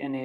NA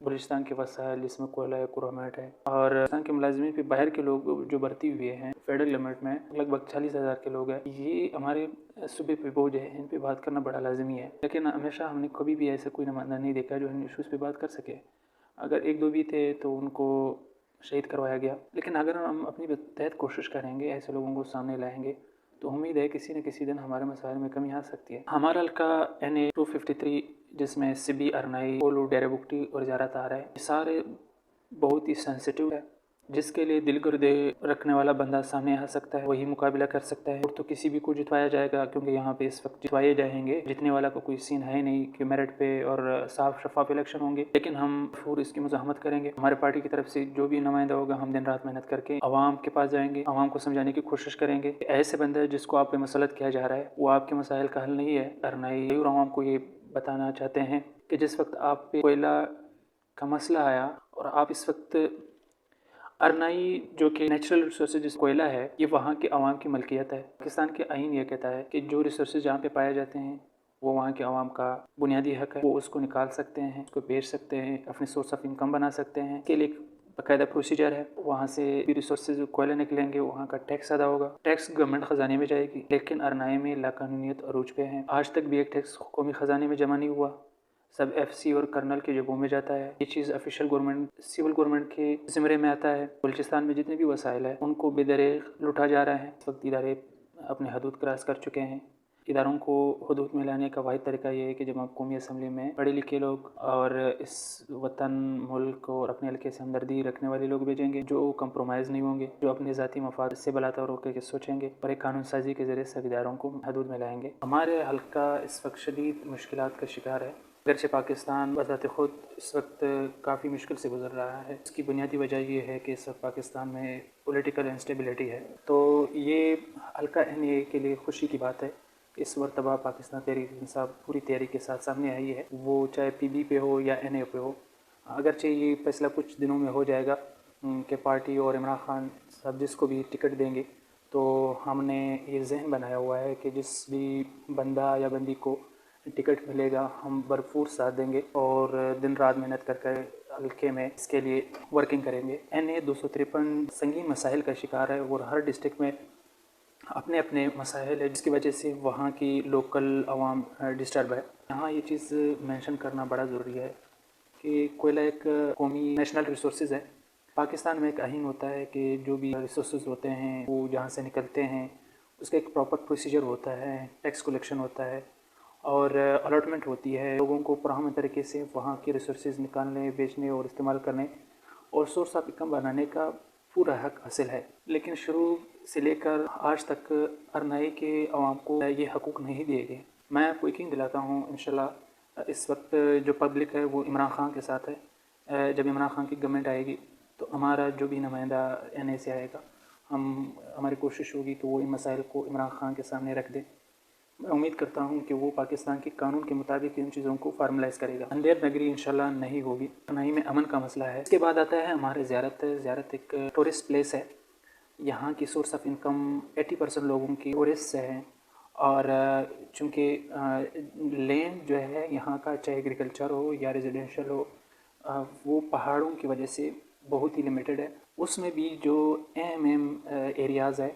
Balochistan کے وسائل جس میں کوئلہ ہے، کرومائٹ ہے، اور بلوچستان کے ملازمین بھی باہر کے لوگ جو بھرتی ہوئے ہیں فیڈرل گورنمنٹ میں لگ بھگ 40,000 کے لوگ ہیں. یہ ہمارے صوبے پہ بوجھ ہے، ان پہ بات کرنا بڑا لازمی ہے. لیکن ہمیشہ ہم نے کبھی بھی ایسا کوئی نمائندہ نہیں دیکھا جو ان ایشوز پہ بات کر سکے. اگر ایک دو بھی تھے تو ان کو شہید کروایا گیا. لیکن اگر ہم اپنی تحت کوشش کریں گے، ایسے لوگوں کو سامنے لائیں گے، تو امید ہے کسی نہ کسی دن ہمارے مسائل میں کمی آ سکتی ہے. ہمارا حلقہ NA 253 جس میں سبی، ارنائی، اولو، ڈیرہ بگٹی اور زیارت آ رہا ہے، یہ سارے بہت ہی سینسٹیو ہے. جس کے لیے دل گردے رکھنے والا بندہ سامنے آ سکتا ہے، وہی مقابلہ کر سکتا ہے. اور تو کسی بھی کو جتوایا جائے گا، کیونکہ یہاں پہ اس وقت جتوائے جائیں گے. جتنے والا کا کوئی سین ہے نہیں کہ میرٹ پہ اور صاف شفاف الیکشن ہوں گے. لیکن ہم پھر اس کی مزاحمت کریں گے. ہمارے پارٹی کی طرف سے جو بھی نمائندہ ہوگا، ہم دن رات محنت کر کے عوام کے پاس جائیں گے، عوام کو سمجھانے کی کوشش کریں گے. ایسے بندے جس کو آپ پہ مسلط کیا جا رہا ہے وہ آپ کے مسائل کا حل نہیں ہے. ارنائی اور عوام کو یہ بتانا چاہتے ہیں کہ جس وقت آپ پہ کوئلہ کا مسئلہ آیا اور آپ اس وقت ارنائی جو کہ نیچرل ریسورسز جس کوئلہ ہے، یہ وہاں کے عوام کی ملکیت ہے. پاکستان کے آئین یہ کہتا ہے کہ جو ریسورسز جہاں پہ پائے جاتے ہیں وہ وہاں کے عوام کا بنیادی حق ہے. وہ اس کو نکال سکتے ہیں، اس کو بیچ سکتے ہیں، اپنی سورس آف انکم بنا سکتے ہیں. اس کے لیے باقاعدہ پروسیجر ہے. وہاں سے بھی ریسورسز کوئلہ نکلیں گے، وہاں کا ٹیکس ادا ہوگا. ٹیکس گورنمنٹ خزانے میں جائے گی. لیکن ارنائی میں لاقانونیت عروج پہ ہے. آج تک بھی ایک ٹیکس قومی خزانے میں جمع نہیں ہوا. سب FC اور کرنل کے جیبوں میں جاتا ہے. یہ چیز آفیشیل گورنمنٹ، سول گورنمنٹ کے زمرے میں آتا ہے. بلوچستان میں جتنے بھی وسائل ہیں ان کو بے دریغ لوٹا جا رہا ہے. اس وقت ادارے اپنے حدود کراس کر چکے ہیں. اداروں کو حدود میں لانے کا واحد طریقہ یہ ہے کہ جب آپ قومی اسمبلی میں پڑھے لکھے لوگ اور اس وطن، ملک اور اپنے حلقے سے ہمدردی رکھنے والے لوگ بھیجیں گے، جو کمپرومائز نہیں ہوں گے، جو اپنے ذاتی مفاد سے بلاتا رو کے سوچیں گے، اور ایک قانون سازی کے ذریعے سب اداروں کو حدود میں لائیں گے. ہمارے حلقہ اس وقت شدید مشکلات کا شکار ہے. اگرچہ پاکستان بذات خود اس وقت کافی مشکل سے گزر رہا ہے. اس کی بنیادی وجہ یہ ہے کہ اس وقت پاکستان میں پولیٹیکل انسٹیبلٹی ہے. تو یہ حلقہ NA کے لیے خوشی کی بات ہے. اس مرتبہ پاکستان تحریک انصاف پوری تیاری کے ساتھ سامنے آئی ہے، وہ چاہے PB پہ ہو یا NA پہ ہو. اگرچہ یہ فیصلہ کچھ دنوں میں ہو جائے گا کہ پارٹی اور عمران خان صاحب جس کو بھی ٹکٹ دیں گے، تو ہم نے یہ ذہن بنایا ہوا ہے کہ جس بھی بندہ یا بندی کو ٹکٹ ملے گا ہم بھرپور ساتھ دیں گے اور دن رات محنت کر حلقے میں اس کے لیے ورکنگ کریں گے. NA 253 سنگین مسائل کا شکار ہے اور ہر ڈسٹرکٹ میں اپنے اپنے مسائل ہے، جس کی وجہ سے وہاں کی لوکل عوام ڈسٹرب ہے. یہاں یہ چیز مینشن کرنا بڑا ضروری ہے کہ کوئلہ ایک قومی نیشنل ریسورسز ہے. پاکستان میں ایک آئین ہوتا ہے کہ جو بھی ریسورسز ہوتے ہیں وہ جہاں سے نکلتے ہیں اس کا ایک پراپر پروسیجر ہوتا ہے. ٹیکس کلیکشن ہوتا ہے اور الاٹمنٹ ہوتی ہے. لوگوں کو پرامن طریقے سے وہاں کے ریسورسز نکالنے، بیچنے اور استعمال کرنے اور سورس آف انکم بنانے کا پورا حق حاصل ہے. لیکن شروع سے لے کر آج تک ارنائی کے عوام کو یہ حقوق نہیں دیے گئے. میں آپ کو یقین دلاتا ہوں انشاءاللہ اس وقت جو پبلک ہے وہ عمران خان کے ساتھ ہے. جب عمران خان کی گورنمنٹ آئے گی تو ہمارا جو بھی نمائندہ NA سے آئے گا، ہماری کوشش ہوگی کہ وہ ان مسائل کو عمران خان کے سامنے رکھ دے. میں امید کرتا ہوں کہ وہ پاکستان کے قانون کے مطابق ان چیزوں کو فارملائز کرے گا. اندھیر نگری انشاءاللہ نہیں ہوگی. نہ میں امن کا مسئلہ ہے. اس کے بعد آتا ہے ہمارے زیارت ایک ٹورسٹ پلیس ہے. یہاں کی سورس آف انکم 80% لوگوں کی ٹورسٹ سے ہے. اور چونکہ لینڈ جو ہے یہاں کا، چاہے ایگریکلچر ہو یا ریزیڈینشل ہو، وہ پہاڑوں کی وجہ سے بہت ہی لمیٹڈ ہے. اس میں بھی جو اہم ایریاز ہے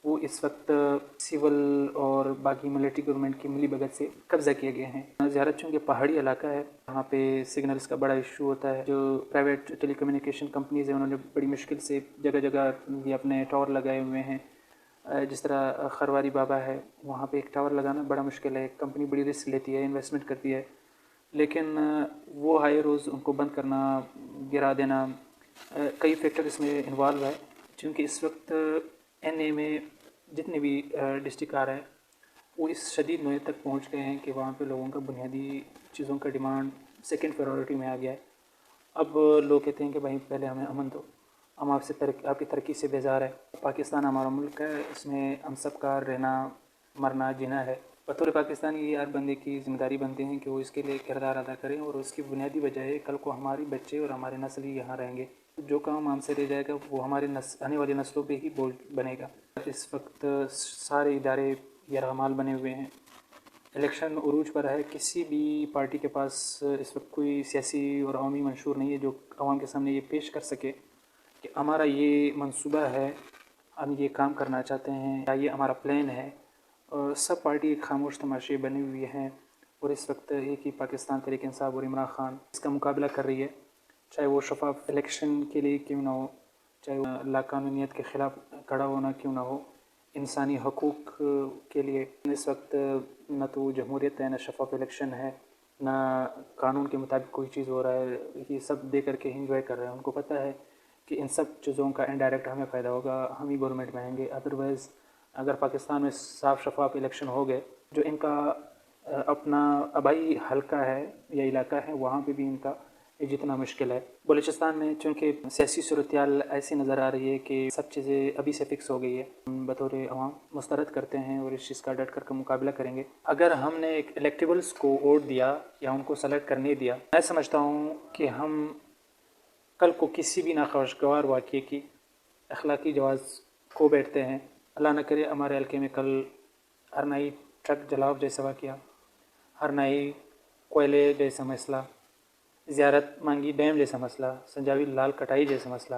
وہ اس وقت سول اور باقی ملٹری گورنمنٹ کی ملی بھگت سے قبضہ کیے گئے ہیں. زیارت چونکہ پہاڑی علاقہ ہے، وہاں پہ سگنلز کا بڑا ایشو ہوتا ہے. جو پرائیویٹ ٹیلی کمیونیکیشن کمپنیز ہیں انہوں نے بڑی مشکل سے جگہ جگہ یہ اپنے ٹاور لگائے ہوئے ہیں. جس طرح خرواری بابا ہے، وہاں پہ ایک ٹاور لگانا بڑا مشکل ہے. کمپنی بڑی رسک لیتی ہے، انویسٹمنٹ کرتی ہے، لیکن وہ ہائے روز ان کو بند کرنا، گرا دینا، کئی فیکٹر اس میں انوالو ہے. چونکہ اس وقت NA میں جتنے بھی ڈسٹرکٹ آ رہے ہیں وہ اس شدید نوعیت تک پہنچ گئے ہیں کہ وہاں پہ لوگوں کا بنیادی چیزوں کا ڈیمانڈ سیکنڈ پرائیورٹی میں آ گیا ہے. اب لوگ کہتے ہیں کہ بھائی پہلے ہمیں امن دو، ہم آپ کی ترقی سے بیزار ہے. پاکستان ہمارا ملک ہے، اس میں ہم سب کا رہنا، مرنا، جینا ہے. بطور پاکستانی یہ ہر بندے کی ذمہ داری بنتے ہیں کہ وہ اس کے لیے کردار ادا کریں. اور اس کی بنیادی وجہ ہے کل کو ہماری بچے اور ہمارے نسل ہی یہاں رہیں گے. جو کام ہم سے رہ جائے گا وہ ہمارے آنے والی نسلوں پہ ہی بوجھ بنے گا. اس وقت سارے ادارے یرغمال بنے ہوئے ہیں. الیکشن عروج پر ہے. کسی بھی پارٹی کے پاس اس وقت کوئی سیاسی اور عوامی منشور نہیں ہے جو عوام کے سامنے یہ پیش کر سکے کہ ہمارا یہ منصوبہ ہے, ہم یہ کام کرنا چاہتے ہیں, یا یہ ہمارا پلان ہے. اور سب پارٹی خاموش تماشے بنی ہوئی ہیں, اور اس وقت ایک ہی پاکستان تحریک انصاف اور عمران خان اس کا مقابلہ کر رہی ہے, چاہے وہ شفاف الیکشن کے لیے کیوں نہ ہو, چاہے وہ لاقانونیت کے خلاف کھڑا ہونا کیوں نہ ہو, انسانی حقوق کے لیے. اس وقت نہ تو جمہوریت ہے, نہ شفاف الیکشن ہے, نہ قانون کے مطابق کوئی چیز ہو رہا ہے. یہ سب دے کر کے انجوائے کر رہے ہیں. ان کو پتہ ہے کہ ان سب چیزوں کا انڈائریکٹ ہمیں فائدہ ہوگا, ہم ہی گورنمنٹ میں آئیں گے. ادروائز اگر پاکستان میں صاف شفاف الیکشن ہو گئے, جو ان کا اپنا آبائی حلقہ ہے یا علاقہ ہے, وہاں پہ بھی ان کا جتنا مشکل ہے. بلوچستان میں چونکہ سیاسی صورتحال ایسی نظر آ رہی ہے کہ سب چیزیں ابھی سے فکس ہو گئی ہے, ہم بطور عوام مسترد کرتے ہیں اور اس چیز کا ڈٹ کر کے مقابلہ کریں گے. اگر ہم نے ایک الیکٹیبلس کو ووٹ دیا یا ان کو سلیکٹ کرنے دیا, میں سمجھتا ہوں کہ ہم کل کو کسی بھی ناخوشگوار واقعے کی اخلاقی جواز کھو بیٹھتے ہیں. اللہ نہ کرے ہمارے حلقے میں کل ہرنائی ٹرک جلاؤ جیسا واقعہ, ہرنائی کوئلے جیسا مسئلہ, زیارت مانگی ڈیم جیسا مسئلہ, سنجاوی لال کٹائی جیسا مسئلہ,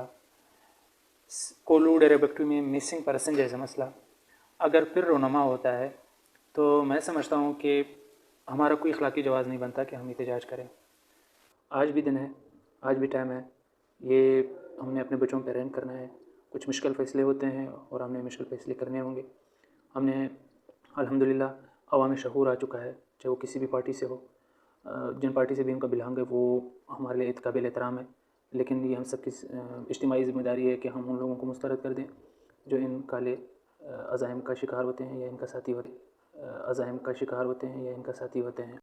کولو ڈیرے بکٹو میں مسنگ پرسن جیسا مسئلہ اگر پھر رونما ہوتا ہے, تو میں سمجھتا ہوں کہ ہمارا کوئی اخلاقی جواز نہیں بنتا کہ ہم احتجاج کریں. آج بھی دن ہے, آج بھی ٹائم ہے, یہ ہم نے اپنے بچوں پہ رحم کرنا ہے. کچھ مشکل فیصلے ہوتے ہیں اور ہم نے مشکل فیصلے کرنے ہوں گے. ہم نے الحمدللہ عوامی شعور آ چکا ہے, چاہے وہ کسی بھی پارٹی سے ہو, جن پارٹی سے بھی ان کا بلانگ ہے وہ ہمارے لیے قابل احترام ہے. لیکن یہ ہم سب کی اجتماعی ذمہ داری ہے کہ ہم ان لوگوں کو مسترد کر دیں جو ان کالے عزائم کا شکار ہوتے ہیں یا ان کا ساتھی ہوتے ہیں,